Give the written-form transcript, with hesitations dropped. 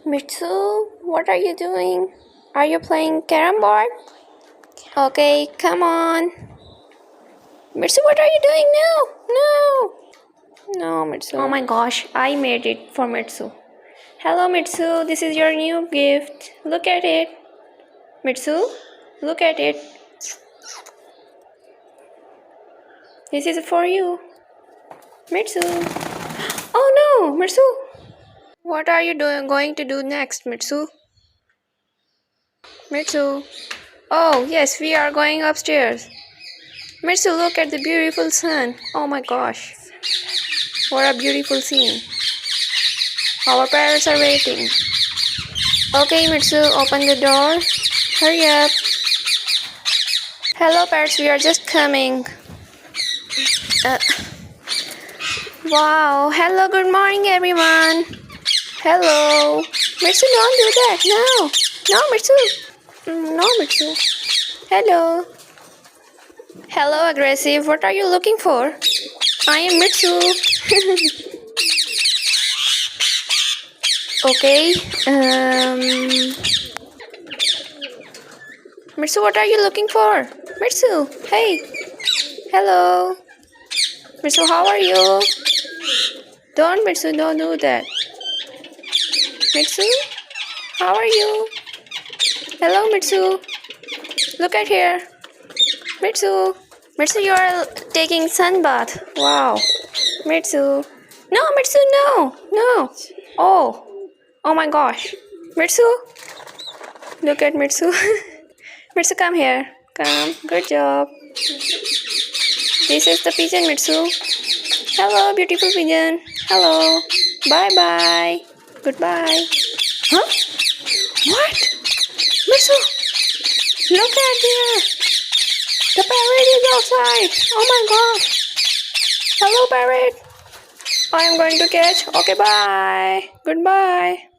Mitsu, what are you doing? Are you playing carom board? Okay, come on. Mitsu, what are you doing? No, Mitsu. Oh my gosh, I made it for Mitsu. Hello, Mitsu, this is your new gift. Look at it. Mitsu, look at it. This is for you. Mitsu. Oh no, Mitsu. What are you going to do next, Mitsu? Mitsu. Oh, yes, we are going upstairs. Mitsu, look at the beautiful sun. Oh my gosh. What a beautiful scene. Our parents are waiting. Okay, Mitsu, open the door. Hurry up. Hello, parents, we are just coming. Wow, hello, good morning, everyone. Hello. Mitsu, don't do that. No, Mitsu. No, Mitsu. Hello. Hello, aggressive. What are you looking for? I am Mitsu. Okay. Mitsu, what are you looking for? Mitsu, hey. Hello. Mitsu, how are you? Mitsu, don't do that. Mitsu, how are you? Hello, Mitsu. Look at here. Mitsu. Mitsu, you are taking sun bath. Wow. Mitsu. No, Mitsu, no. Oh my gosh. Mitsu. Look at Mitsu. Mitsu, come here. Come. Good job. This is the pigeon, Mitsu. Hello, beautiful pigeon. Hello. Bye-bye. Goodbye. Huh? What? Mitsu. Look at there. The parrot is outside. Oh my gosh. Hello, parrot. I am going to catch. Okay, bye. Goodbye.